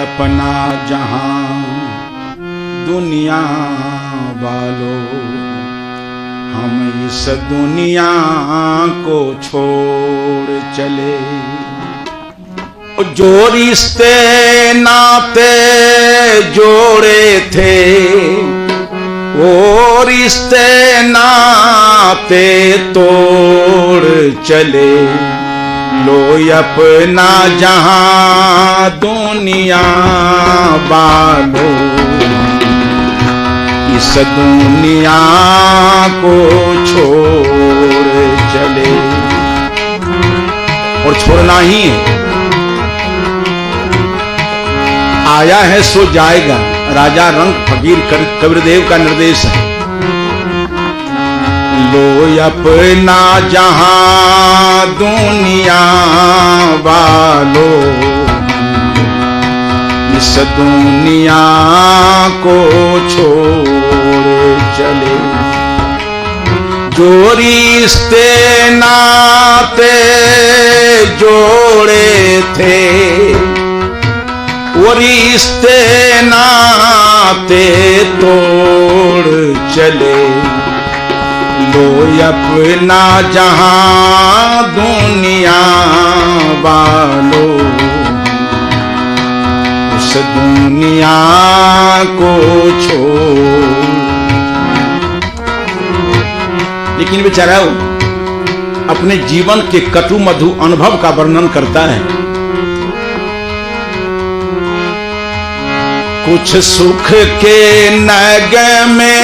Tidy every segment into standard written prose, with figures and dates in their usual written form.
अपना जहां दुनिया वालों, हम इस दुनिया को छोड़ चले। जो रिश्ते नाते जोड़े थे, वो रिश्ते नाते तोड़ चले। लो अपना जहां दुनिया वालों, इस दुनिया को छोड़ चले। और छोड़ना ही है, आया है सो जाएगा, राजा रंग फकीर कबीरदेव का निर्देश है। लो अपना जहां दुनिया वालों, इस दुनिया को छोड़ चले। जो रिश्ते नाते जोड़े थे, वो रिश्ते नाते तोड़ चले। लो अपना जहां दुनिया वालों, उस दुनिया को छोड़। लेकिन बेचारा अपने जीवन के कटु मधु अनुभव का वर्णन करता है। कुछ सुख के नग में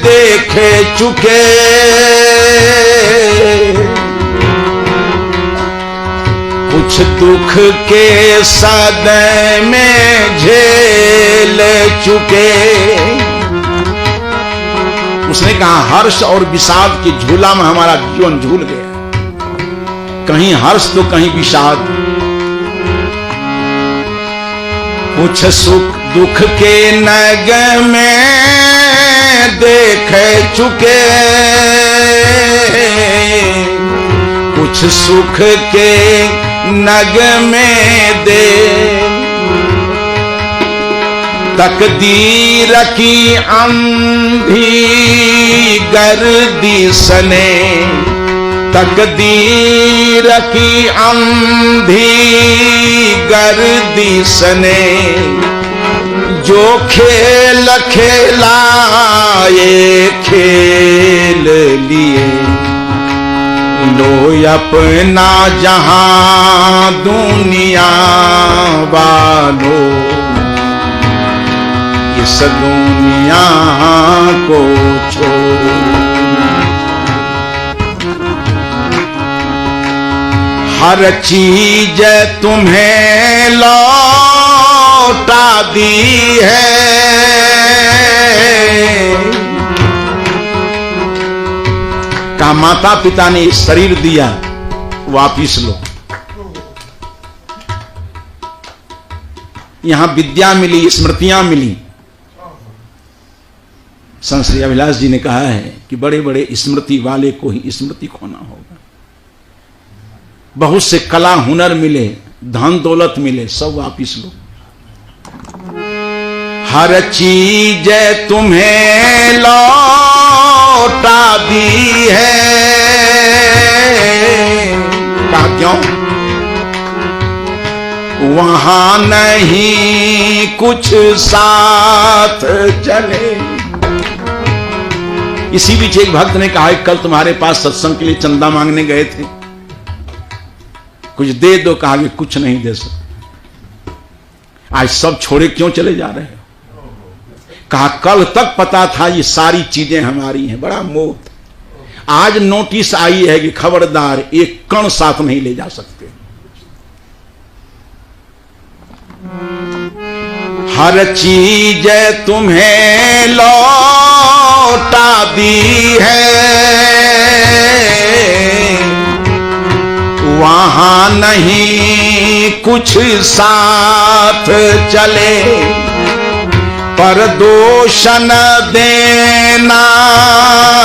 देख चुके, कुछ दुख के सदय में झेल चुके। उसने कहा हर्ष और विषाद के झूला में हमारा जीवन झूल गया, कहीं हर्ष तो कहीं विषाद। कुछ सुख दुख के नग में देख चुके, कुछ सुख के नग में दे। तकदीर की अंधी गर्दिश ने, तकदीर की अंधी गर्दिश ने जो खेल खेला ये खेल लिए। लो अपना जहां दुनिया वालों, इस दुनिया को छोड़। हर चीज तुम्हें लौटा दी है, का माता पिता ने शरीर दिया वापिस लो। यहां विद्या मिली, स्मृतियां मिली। संत श्री अभिलाष जी ने कहा है कि बड़े बड़े स्मृति वाले को ही स्मृति खोना होगा। बहुत से कला हुनर मिले, धन दौलत मिले, सब वापिस लो। हर चीज तुम्हें लौटा दी है, कहा क्यों? वहां नहीं कुछ साथ चले। इसी बीच एक भक्त ने कहा कल तुम्हारे पास सत्संग के लिए चंदा मांगने गए थे, कुछ दे दो। कहा कि कुछ नहीं दे सकते। आज सब छोड़े क्यों चले जा रहे हो? कहा कल तक पता था ये सारी चीजें हमारी हैं, बड़ा मोह। आज नोटिस आई है कि खबरदार एक कण साथ नहीं ले जा सकते। हर चीज तुम्हें लौटा दी है, वहां नहीं कुछ साथ चले। पर दोष न देना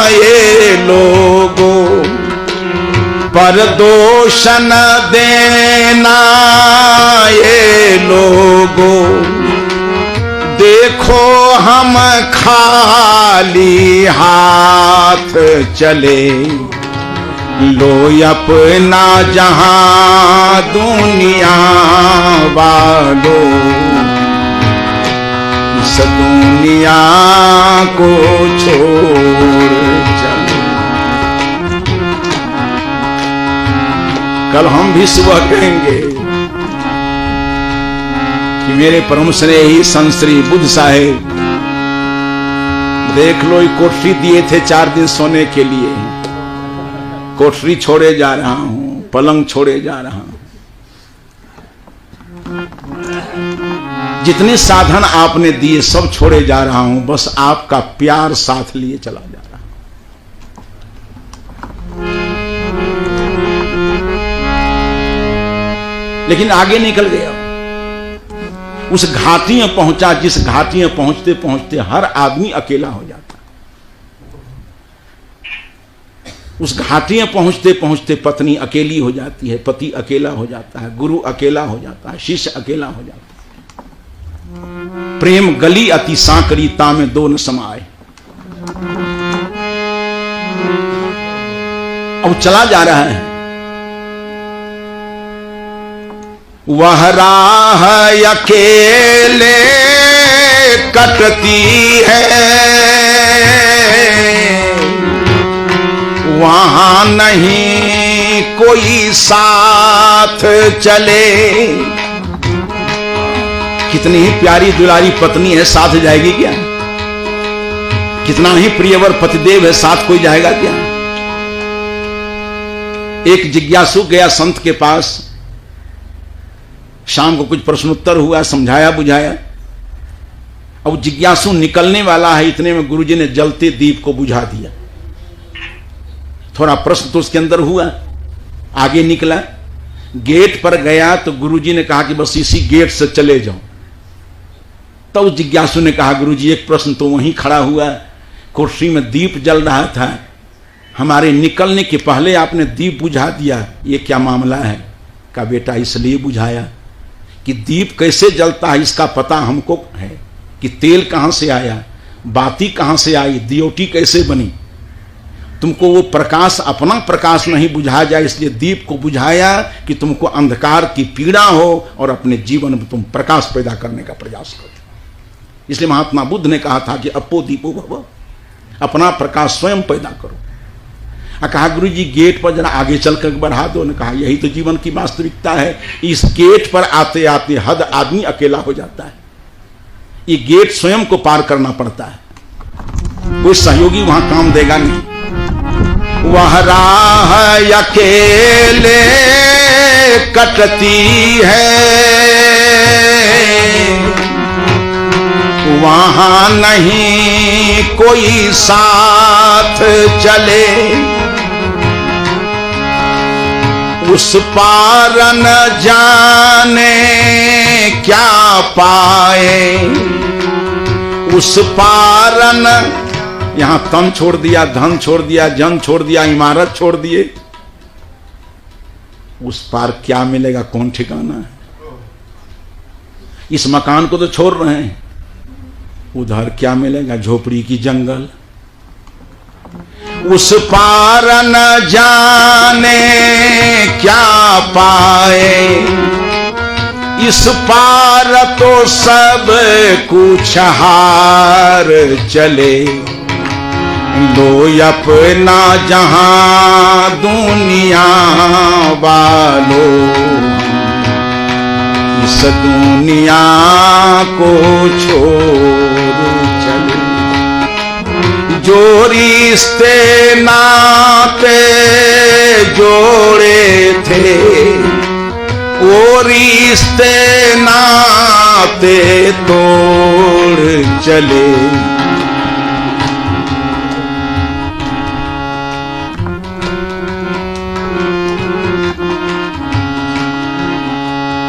ये लोगों, पर दोष न देना ये लोग। भागो, देखो हम खाली हाथ चले, लो अपना जहां दुनिया वालो, इस दुनिया को छोड़ चले। कल हम भी सुबह कहेंगे कि मेरे परम स्नेही संत श्री बुद्ध साहेब, देख लो ये कोठरी दिए थे 4 दिन सोने के लिए, कोठरी छोड़े जा रहा हूं, पलंग छोड़े जा रहा हूं। जितने साधन आपने दिए सब छोड़े जा रहा हूं, बस आपका प्यार साथ लिए चला जा रहा हूं। लेकिन आगे निकल गया, उस घाटी में पहुंचा जिस घाटी में पहुंचते पहुंचते हर आदमी अकेला हो जाता। उस घाटी में पहुंचते पहुंचते पत्नी अकेली हो जाती है, पति अकेला हो जाता है, गुरु अकेला हो जाता है, शिष्य अकेला हो जाता है। प्रेम गली अति सांकरी, तामे दो न समाए। अब चला जा रहा है, वह राह अकेले कटती है, वहां नहीं कोई साथ चले। कितनी ही प्यारी दुलारी पत्नी है, साथ जाएगी क्या? कितना ही प्रियवर पतिदेव है, साथ कोई जाएगा क्या? एक जिज्ञासु गया संत के पास, शाम को कुछ प्रश्नोत्तर हुआ, समझाया बुझाया। अब जिज्ञासु निकलने वाला है, इतने में गुरुजी ने जलते दीप को बुझा दिया। थोड़ा प्रश्न तो उसके अंदर हुआ, आगे निकला, गेट पर गया तो गुरुजी ने कहा कि बस इसी गेट से चले जाओ। तो जिज्ञासु ने कहा, गुरुजी एक प्रश्न तो वहीं खड़ा हुआ, कोठरी में दीप जल रहा था, हमारे निकलने के पहले आपने दीप बुझा दिया, ये क्या मामला है? का बेटा इसलिए बुझाया कि दीप कैसे जलता है इसका पता हमको है, कि तेल कहां से आया, बाती कहां से आई, दियोटी कैसे बनी। तुमको वो प्रकाश, अपना प्रकाश नहीं बुझाया जाए, इसलिए दीप को बुझाया कि तुमको अंधकार की पीड़ा हो और अपने जीवन में तुम प्रकाश पैदा करने का प्रयास करो। इसलिए महात्मा बुद्ध ने कहा था कि अपो दीपो भव, अपना प्रकाश स्वयं पैदा करो। कहा गुरु जी गेट पर जरा आगे चलकर बढ़ा दो। ने कहा यही तो जीवन की वास्तविकता है, इस गेट पर आते आते हद आदमी अकेला हो जाता है। ये गेट स्वयं को पार करना पड़ता है, कोई सहयोगी वहां काम देगा नहीं। वह राह अकेले कटती है, वहां नहीं कोई साथ चले, उस पार न जाने क्या पाए, उस पार न, यहां तन छोड़ दिया, धन छोड़ दिया, जन छोड़ दिया, इमारत छोड़ दिए, उस पार क्या मिलेगा कौन ठिकाना है। इस मकान को तो छोड़ रहे हैं, उधर क्या मिलेगा, झोपड़ी की जंगल। उस पार न जाने क्या पाए, इस पार तो सब कुछ हार चले, लो अपना जहां दुनिया वालो, इस दुनिया को छोड़ चले। जो रिश्ते नाते जोड़े थे, वो रिश्ते नाते तोड़ चले।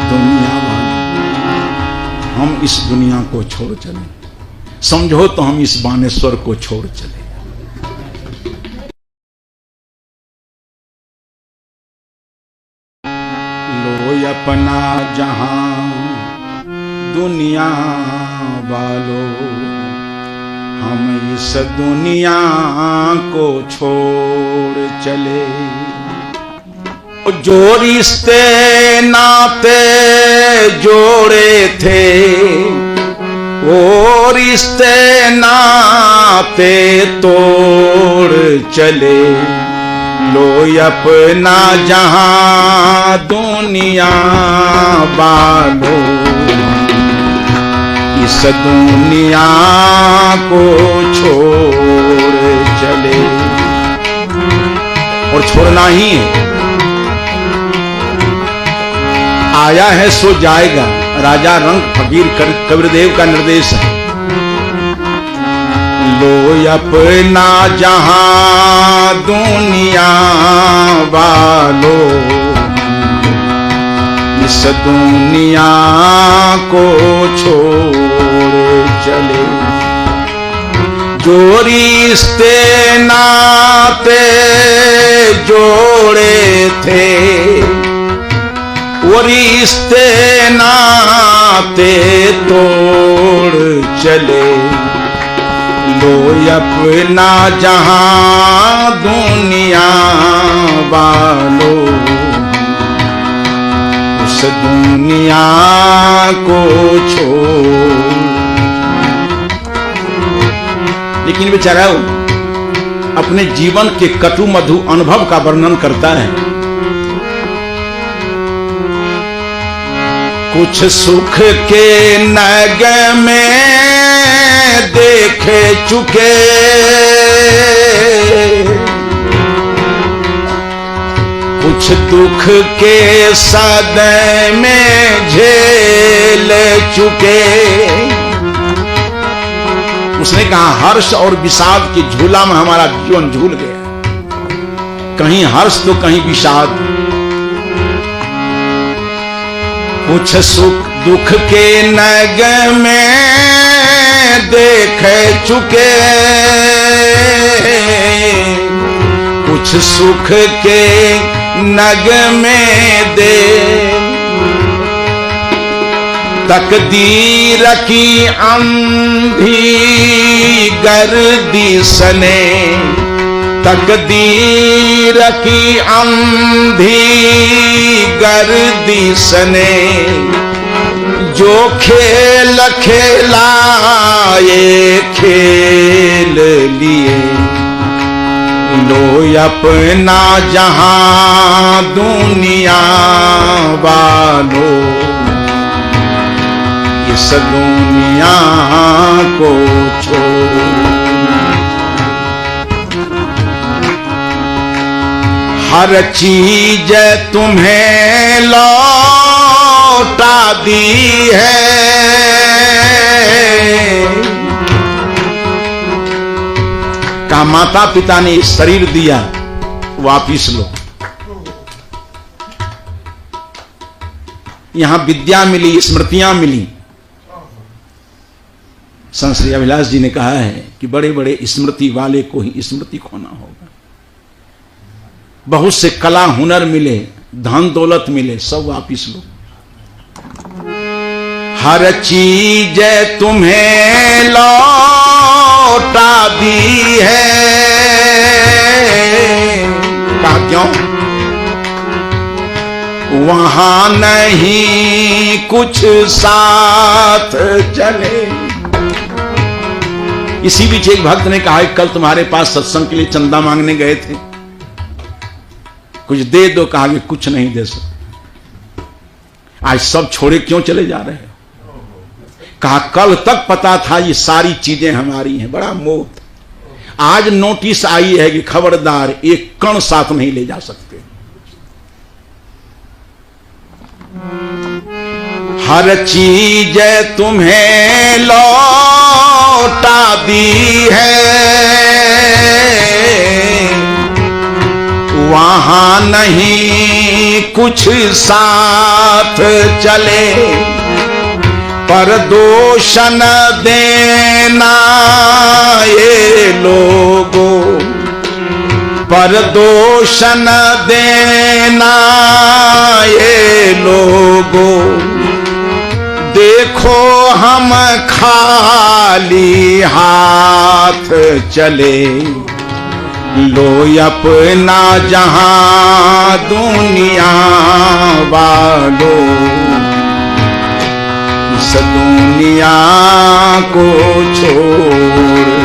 दुनिया वाले हम इस दुनिया को छोड़ चले, समझो तो हम इस बानेश्वर को छोड़ चले। लो अपना जहां दुनिया वालों, हम इस दुनिया को छोड़ चले। जो रिश्ते नाते जोड़े थे, वो रिश्ते नाते तोड़ चले। लो अपना जहां दुनिया वालों, इस दुनिया को छोड़ चले। और छोड़ना ही है, आया है सो जाएगा, राजा रंग फकीर कबीरदेव का निर्देश है। लो अपना जहां दुनिया वालों, इस दुनिया को छोड़ चले। जो रिश्ते नाते जोड़े थे, वो रिश्ते नाते तोड़ चले। लो अपना जहां दुनिया वालों, उस दुनिया को छोड़। लेकिन बेचारा अपने जीवन के कटु मधु अनुभव का वर्णन करता है। कुछ सुख के नग में देखे चुके, कुछ दुख के सदय में झेल चुके। उसने कहा हर्ष और विषाद की झूला में हमारा जीवन झूल गया, कहीं हर्ष तो कहीं विषाद। कुछ सुख दुख के नग में देख चुके, कुछ सुख के नग में दे। तकदीर की अंधी गर्दिश ने, तकदीर की अंधी गर्दिश ने जो खेल खेला ये खेल लिए। लो अपना जहां दुनिया वालों, इस दुनिया को छोड़। हर चीज तुम्हें लौटा दी है, का माता पिता ने शरीर दिया वापिस लो। यहां विद्या मिली, स्मृतियां मिली। संत श्री अभिलाष जी ने कहा है कि बड़े बड़े स्मृति वाले को ही स्मृति खोना होगा। बहुत से कला हुनर मिले, धन दौलत मिले, सब वापिस लो। हर चीज तुम्हें लौटा दी है, कहा क्यों? वहां नहीं कुछ साथ चले। इसी बीच एक भक्त ने कहा कल तुम्हारे पास सत्संग के लिए चंदा मांगने गए थे, कुछ दे दो। कहा कि कुछ नहीं दे सकते। आज सब छोड़े क्यों चले जा रहे हो? कहा कल तक पता था ये सारी चीजें हमारी हैं, बड़ा मोह था। आज नोटिस आई है कि खबरदार एक कण साथ नहीं ले जा सकते। हर चीज तुम्हें लौटा दी है, वहां नहीं कुछ साथ चले। पर दोष न देना ये लोगों, पर दोष न देना ये लोगों। देखो हम खाली हाथ चले, लो अपना जहां दुनिया वालों, इस दुनिया को छोड़